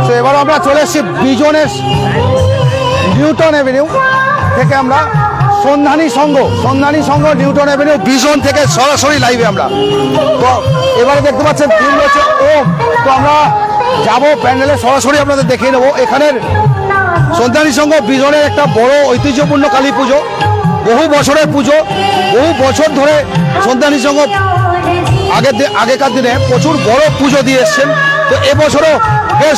তো এবার আমরা চলে এসেছি বিজনের নিউটন অ্যাভিনিউ থেকে আমরা সন্ধানী সংঘ নিউটন অ্যাভিনিউ বিজন থেকে সরাসরি লাইভে আমরা। তো এবারে দেখতে পাচ্ছেন থিম রয়েছে ওম। তো আমরা যাবো প্যান্ডেলে সরাসরি আপনাদের দেখিয়ে নেবো। এখানের সন্ধানী সংঘ বিজনের একটা বড় ঐতিহ্যপূর্ণ কালী পুজো, বহু বছরের পুজো, বহু বছর ধরে সন্ধানী সংঘ আগেকার দিনে প্রচুর বড় পুজো দিয়ে এসছেন। তো এবছরও বেশ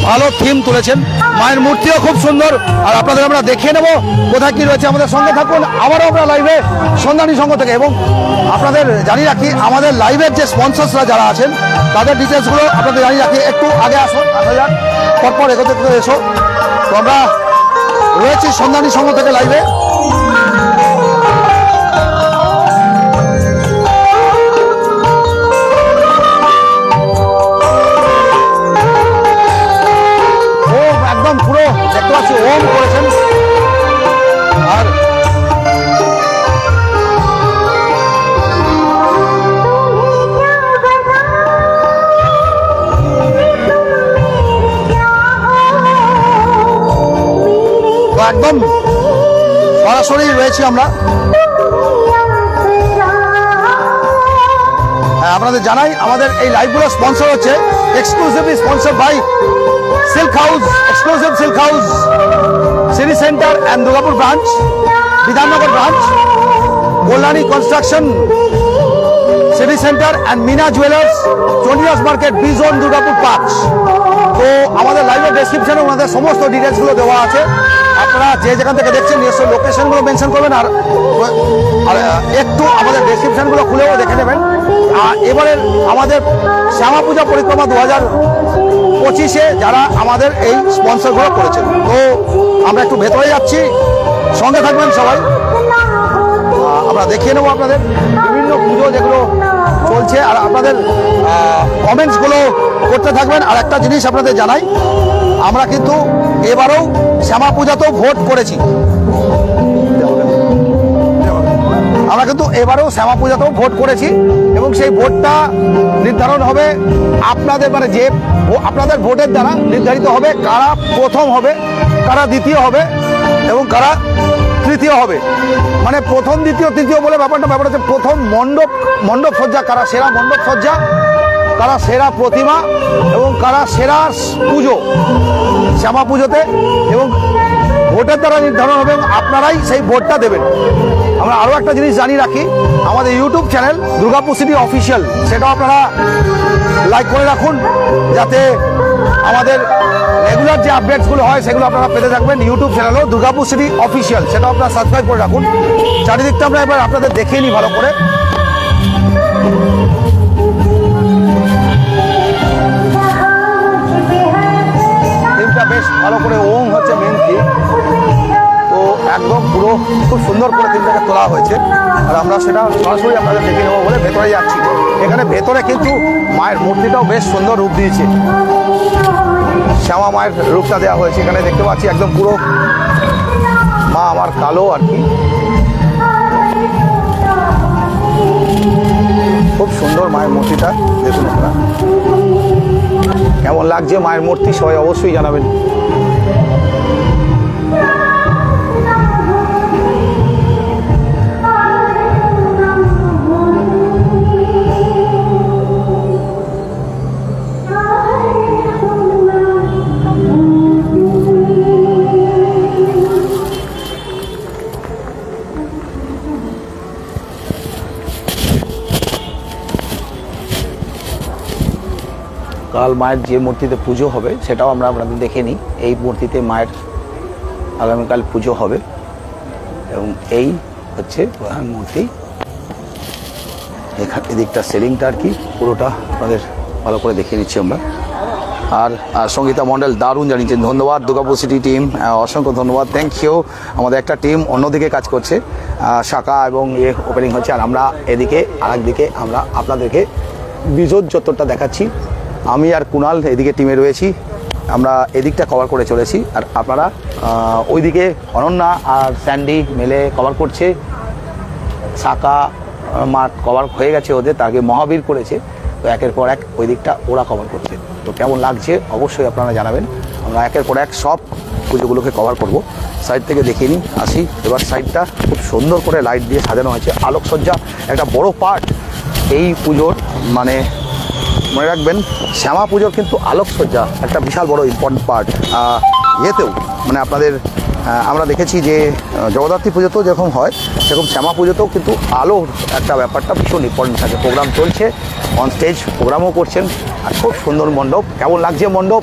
ভালো থিম তুলেছেন, মায়ের মূর্তিও খুব সুন্দর। আর আপনাদের আমরা দেখিয়ে নেব কোথায় কি রয়েছে। আমাদের সঙ্গে থাকুন, আবারও আমরা লাইভে সন্ধানী সংঘ থেকে। এবং আপনাদের জানিয়ে রাখি আমাদের লাইভের যে স্পন্সরসরা যারা আছেন তাদের ডিটেলসগুলো আপনাদের জানিয়ে রাখি। একটু আগে আসুন, আসা যাক, পরপর এগোতে এসো। তো আমরা রয়েছি সন্ধানী সংঘ থেকে লাইভে। পুরো দেখতে পাচ্ছি ওম করেছেন। আর একদম সরাসরি রয়েছি আমরা। আপনাদের জানাই আমাদের এই লাইভগুলো স্পন্সর হচ্ছে exclusively sponsor by Silk House, exclusive Silk House, City Centre and Durgapur branch, Bidhannagar branch, Kalyani construction, City Centre and Meena jewellers, Chandidas market, B zone, Durgapur 5। তো আমাদের লাইভের ডেসক্রিপশনে ওনাদের সমস্ত ডিটেলসগুলো দেওয়া আছে। আপনারা যে যেখান থেকে দেখছেন নিশ্চয়ই লোকেশনগুলো মেনশন করবেন, আর একটু আমাদের ডেসক্রিপশনগুলো খুলেও দেখে নেবেন। এবারে আমাদের শ্যামা পূজা পরিক্রমা 2025-এ যারা আমাদের এই স্পন্সরগুলো করেছেন। তো আমরা একটু ভেতরে যাচ্ছি, সঙ্গে থাকবেন সবাই। আমরা দেখিয়ে নেবো আপনাদের বিভিন্ন পুজো যেগুলো চলছে, আর আপনাদের কমেন্টসগুলো করতে থাকবেন। আর একটা জিনিস আপনাদের জানাই, আমরা কিন্তু এবারেও শ্যামা পূজাতেও ভোট করেছি। আমরা কিন্তু এবারেও শ্যামা পূজাতেও ভোট করেছি, এবং সেই ভোটটা নির্ধারণ হবে আপনাদের যে আপনাদের ভোটের দ্বারা নির্ধারিত হবে কারা প্রথম হবে, কারা দ্বিতীয় হবে এবং কারা তৃতীয় হবে। মানে প্রথম দ্বিতীয় তৃতীয় বলে ব্যাপারটা হচ্ছে প্রথম মণ্ডপ সজ্জা, কারা সেরা মণ্ডপ সজ্জা, কারা সেরা প্রতিমা এবং কারা সেরা পুজো শ্যামা পুজোতে, এবং ভোটের দ্বারা নির্ধারণ হবে এবং আপনারাই সেই ভোটটা দেবেন। আমরা আরও একটা জিনিস জানিয়ে রাখি, আমাদের YouTube channel Durgapur city official, সেটাও আপনারা লাইক করে রাখুন, যাতে আমাদের রেগুলার যে আপডেটসগুলো হয় সেগুলো আপনারা পেতে থাকবেন। ইউটিউব চ্যানেলও দুর্গাপুর সিটি অফিসিয়াল, সেটাও আপনারা সাবস্ক্রাইব করে রাখুন। চারিদিকটা আমরা এবার আপনাদের দেখিয়ে নিই ভালো করে। থিমটা বেশ ভালো করে, ওম হচ্ছে মেন থিম। তো একদম পুরো খুব সুন্দর করে থিমটাকে তোলা হয়েছে, আর আমরা সেটা সরাসরি আপনাদের দেখে নেবো বলে ভেতরে যাচ্ছি। এখানে ভেতরে কিন্তু মায়ের মূর্তিটাও বেশ সুন্দর রূপ দিয়েছে, শ্যামা মায়ের রূপটা দেওয়া হয়েছে। এখানে দেখতে পাচ্ছি একদম পুরো মা আমার কালো আর কি, খুব সুন্দর মায়ের মূর্তিটা। দেখুন আপনারা কেমন লাগছে মায়ের মূর্তি, সবাই অবশ্যই জানাবেন। কাল মায়ের যে মূর্তিতে পুজো হবে সেটাও আমরা আপনাদের দেখে নিই। এই মূর্তিতে মায়ের আগামীকাল পুজো হবে, এবং এই হচ্ছে প্রধান মূর্তি। এখানে এদিকটা সেলিংটা আর কি পুরোটা আপনাদের ভালো করে দেখিয়ে নিচ্ছি আমরা। আর সঙ্গীতা মণ্ডল দারুণ জানিয়েছেন, ধন্যবাদ দুর্গাপুর সিটি টিম, অসংখ্য ধন্যবাদ, থ্যাংক ইউ। আমাদের একটা টিম অন্যদিকে কাজ করছে, শাখা এবং ওপেনিং হচ্ছে, আর আমরা এদিকে আরেকদিকে আমরা আপনাদেরকে বিজোর চত্বরটা দেখাচ্ছি। আমি আর কুণাল এদিকে টিমে রয়েছি, আমরা এদিকটা কভার করে চলেছি, আর আপনারা ওইদিকে অনন্যা আর স্যান্ডি মিলে কভার করছে। শাখা মাঠ কভার হয়ে গেছে ওদের, তাকে মহাবীর করেছে। তো একের পর এক ওই দিকটা ওরা কভার করছে। তো কেমন লাগছে অবশ্যই আপনারা জানাবেন। আমরা একের পর এক সব পুজোগুলোকে কভার করব। সাইড থেকে দেখিয়ে নিই আসি। এবার সাইডটা খুব সুন্দর করে লাইট দিয়ে সাজানো হয়েছে, আলোকসজ্জা একটা বড় পার্ট এই পুজোর। মানে মনে রাখবেন শ্যামা পুজোর কিন্তু আলোকসজ্জা একটা বিশাল বড় ইম্পর্টেন্ট পার্ট। ইয়েতেও মানে আপনাদের আমরা দেখেছি যে জগদ্ধাত্রী পুজোতেও যেরকম হয় সেরকম শ্যামা পুজোতেও কিন্তু আলোর একটা ব্যাপারটা ভীষণ ইম্পর্টেন্ট থাকে। প্রোগ্রাম চলছে, অন স্টেজ প্রোগ্রামও করছেন, আর খুব সুন্দর মণ্ডপ। কেমন লাগছে মণ্ডপ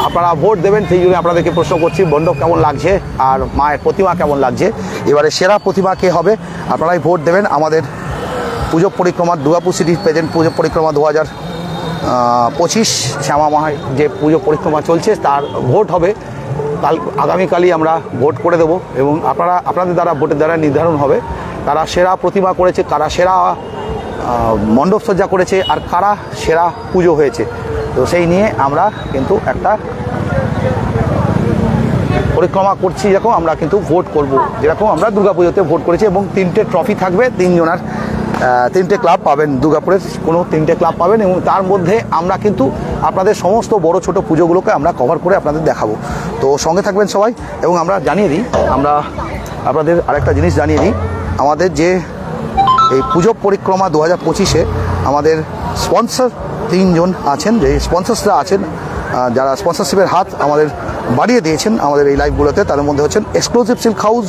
আপনারা ভোট দেবেন, সেই জন্য আপনাদেরকে প্রশ্ন করছি মণ্ডপ কেমন লাগছে আর মায়ের প্রতিমা কেমন লাগছে। এবারে সেরা প্রতিমা কে হবে আপনারাই ভোট দেবেন। আমাদের পুজো পরিক্রমা দুর্গাপুর সিটি প্রেজেন্ট পুজো পরিক্রমা 2025 শ্যামা মায়ের যে পুজো পরিক্রমা চলছে তার ভোট হবে আগামীকালই আমরা ভোট করে দেবো এবং আপনাদের দ্বারা ভোটের দ্বারা নির্ধারণ হবে কারা সেরা প্রতিমা করেছে, কারা সেরা মণ্ডপ সজ্জা করেছে আর কারা সেরা পুজো হয়েছে। তো সেই নিয়ে আমরা কিন্তু একটা পরিক্রমা করছি, যেরকম আমরা কিন্তু ভোট করব, যেরকম আমরা দুর্গাপুজোতে ভোট করেছি। এবং 3টে ট্রফি থাকবে, 3জনার 3টে ক্লাব পাবেন, দুর্গাপুরের কোনো 3টে ক্লাব পাবেন এবং তার মধ্যে আমরা কিন্তু আপনাদের সমস্ত বড় ছোট পুজোগুলোকে আমরা কভার করে আপনাদের দেখাবো। তো সঙ্গে থাকবেন সবাই। এবং আমরা জানিয়ে দিই, আমরা আপনাদের আরেকটা জিনিস জানিয়ে দিই, আমাদের যে এই পুজো পরিক্রমা 2025-এ আমাদের স্পন্সর 3জন আছেন, যে স্পন্সরসরা আছেন যারা স্পন্সরশিপের হাত আমাদের বাড়িয়ে দিয়েছেন আমাদের এই লাইভগুলোতে। তার মধ্যে হচ্ছেন exclusive Silk House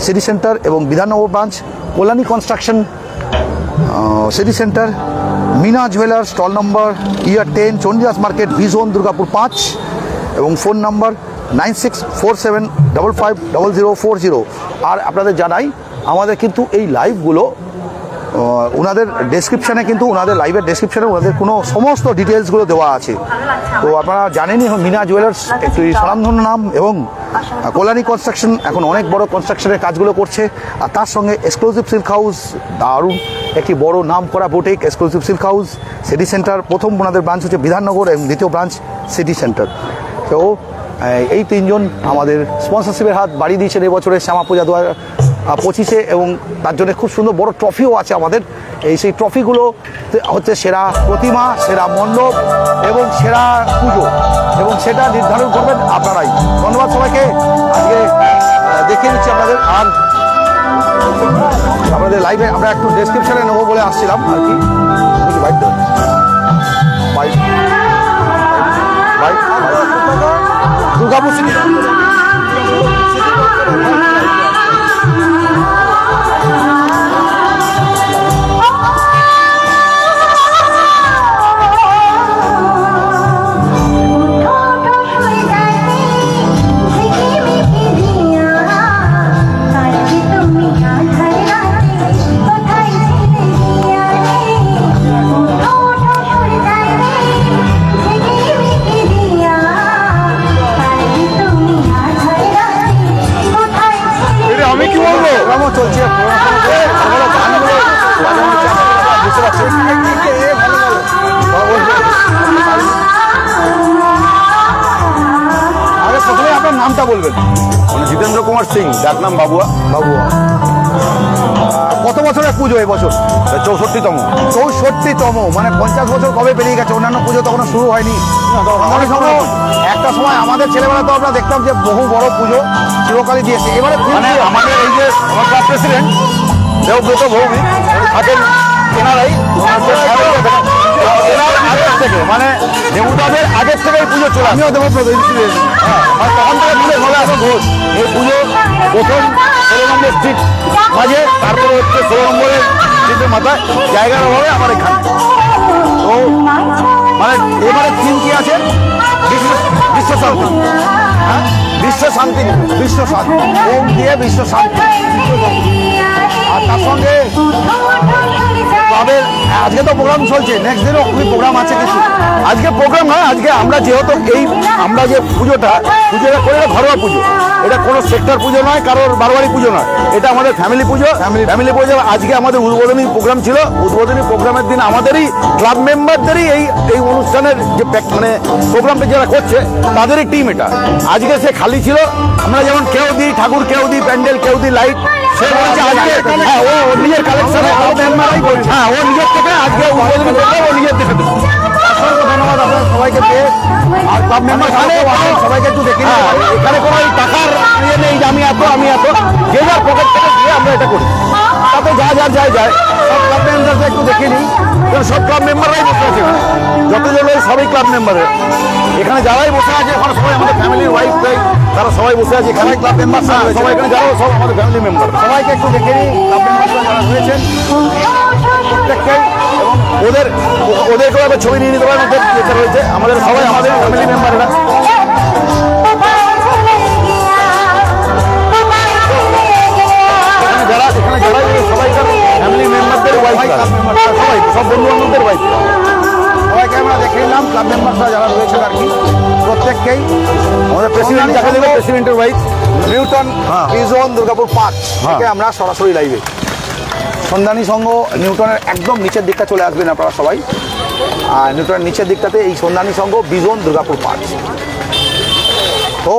City Centre এবং Bidhannagar branch, Kalyani construction City Centre, Meena jewellers, stall number year 10, Chandidas market, B zone, Durgapur 5 এবং ফোন নাম্বার 9647550040। আর আপনাদের জানাই আমাদের কিন্তু এই লাইভগুলো ওনাদের ডেসক্রিপশানে কিন্তু ওনাদের লাইভের ডেসক্রিপশানে ওনাদের কোনো সমস্ত ডিটেলসগুলো দেওয়া আছে। তো আপনারা জানেনই মিনা জুয়েলার্স একটি স্বনামধন্য নাম এবং কল্যাণী কনস্ট্রাকশন এখন অনেক বড় কনস্ট্রাকশনের কাজগুলো করছে। আর তার সঙ্গে এক্সক্লুসিভ সিল্ক হাউস দারুণ একটি বড় নাম করা boutique exclusive Silk House City centre. প্রথম ওনাদের ব্রাঞ্চ হচ্ছে বিধাননগর এবং দ্বিতীয় ব্রাঞ্চ সিটি সেন্টার। তো এই 3জন আমাদের স্পন্সরশিপের হাত বাড়িয়ে দিয়েছেন এবছরের শ্যামা পূজা 2025-এ এবং তার জন্য খুব সুন্দর বড় ট্রফিও আছে আমাদের। সেই ট্রফিগুলো হচ্ছে সেরা প্রতিমা, সেরা মণ্ডপ এবং সেরা পুজো, এবং সেটা নির্ধারণ করবেন আপনারাই। ধন্যবাদ সবাইকে। আজকে দেখিয়ে দিচ্ছি আপনাদের। আর আপনাদের লাইভে আমরা একটু ডেসক্রিপশানে নেবো বলে আসছিলাম আর কি। দুর্গাপুর সিটি চলছে। আগে প্রথমে আপনার নামটা বলবেন। জিতেন্দ্র কুমার সিং, যার নাম বাবুয়া। বাবুয়া, কত বছরের পুজো এবছর? 64তম। 64তম, মানে 50 বছর কবে পেরিয়ে গেছে। অন্যান্য পুজো তখন শুরু হয়নি। আমাদের সময় একটা সময় আমাদের ছেলেবেলা তো আমরা দেখতাম যে বহু বড় পুজো চিরকালই দিয়েছে। এবারে মানে আমাদের এই যে আমার ক্লাস প্রেসিডেন্ট দেবব্রত ভৌমিক থাকেন, এনারাই থেকে মানে দেবতাদের আগের থেকে এই পুজো চলে। আমিও দেবব্রত তখন থেকে পুজো ভাবে আসো ঘোষ। এই পুজো প্রথম 16 নম্বর স্ট্রিট মাঝে, তারপরে হচ্ছে 16 নম্বরের স্ট্রিটের মাথায়, জায়গার অভাবে আমার এখানে। তো মানে এবারে থিম কি আছে? বিশ্ব শান্তি। হ্যাঁ, বিশ্ব শান্তি, বিশ্ব শান্তি, ওম দিয়ে বিশ্ব শান্তি। আর তার সঙ্গে ক্লাবের আজকে তো প্রোগ্রাম চলছে, নেক্সট দিনও খুবই প্রোগ্রাম আছে কিছু। আজকে প্রোগ্রাম নয়, আজকে আমরা যেহেতু আমরা যে পুজোটা করে ঘরোয়া পুজো, এটা কোনো সেক্টর পুজো নয়, কারোর বারোয়ারি পুজো নয়, এটা আমাদের ফ্যামিলি পুজো। ফ্যামিলি পুজো আজকে আমাদের উদ্বোধনী প্রোগ্রাম ছিল। উদ্বোধনী প্রোগ্রামের দিন আমাদেরই ক্লাব মেম্বারদেরই এই অনুষ্ঠানের যে মানে প্রোগ্রামটা যারা করছে তাদেরই টিম এটা। আজকে সে খালি ছিল, আমরা যেমন কেউ দিই ঠাকুর, কেউ দিই প্যান্ডেল, কেউ দিই লাইট, সে বলছে আজকে হ্যাঁ ও নিজের কালেকশনে হ্যাঁ ও নিজের থেকে আজকে উদ্বোধনী করবে, ও নিজের থেকে দেবে। অসংখ্য ধন্যবাদ আপনার সবাইকে পেয়ে। আর ক্লাব মেম্বার সবাইকে একটু দেখে এখানে কোনো টাকার ইয়ে নেই যে আমি এত যে যার পকেট থেকে দিয়ে আমরা এটা করি, তাতে যায় সব ক্লাব মেম্বারকে একটু দেখে নিই, কারণ সব ক্লাব মেম্বাররাই বসে আছে এখানে, যতজন সবই ক্লাব মেম্বারের এখানে যারাই বসে আছে ওখানে সবাই আমাদের ফ্যামিলির ওয়াইফ তারা সবাই বসে আছে এখানে। ক্লাব মেম্বার সবাই এখানে যারাও সব আমাদের ফ্যামিলি মেম্বার, সবাইকে একটু দেখে নিই ক্লাব মেম্বাররা যারা রয়েছেন প্রত্যেককে, এবং ওদেরকেও এবার ছবি নিয়ে নিতে পারেন, ওদের যেটা রয়েছে আমাদের সবাই আমাদের ফ্যামিলি মেম্বাররা। এখানে যারা সবাইকার ফ্যামিলি মেম্বারদের ওয়াইফ, সবাই সব বন্ধু বান্ধবদের ওয়াইফ, সবাইকে আমরা দেখে নিলাম। ক্লাব মেম্বাররা যারা রয়েছেন আর কি প্রত্যেককেই আমাদের প্রেসিডেন্ট দেখা দেবে, প্রেসিডেন্টের wife. Newton vision Durgapur park থেকে আমরা সরাসরি লাইভে। সন্ধানী সংঘ নিউটনের একদম নিচের দিকটা চলে আসবেন আপনারা সবাই, আর নিউটনের নিচের দিকটাতে এই সন্ধানী সংঘ ভিজন দুর্গাপুর পার্ক। তো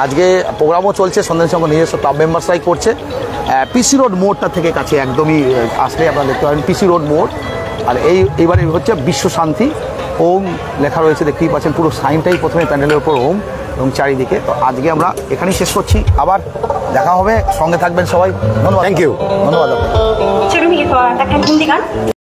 আজকে প্রোগ্রামও চলছে, সন্ধানী সংঘ নিজস্ব ক্লাব মেম্বার্সরাই করছে। পিসি রোড মোড়টা থেকে কাছে একদমই আসলে আপনারা দেখতে পাবেন পিসি রোড মোড়। আর এইবারে হচ্ছে বিশ্ব শান্তি ওম লেখা রয়েছে, দেখতেই পাচ্ছেন পুরো সাইনটাই প্রথমে প্যান্ডেলের উপর ওম এবং চারিদিকে। তো আজকে আমরা এখানেই শেষ করছি, আবার দেখা হবে, সঙ্গে থাকবেন সবাই। ধন্যবাদ, থ্যাংক ইউ, ধন্যবাদ আপনাকে।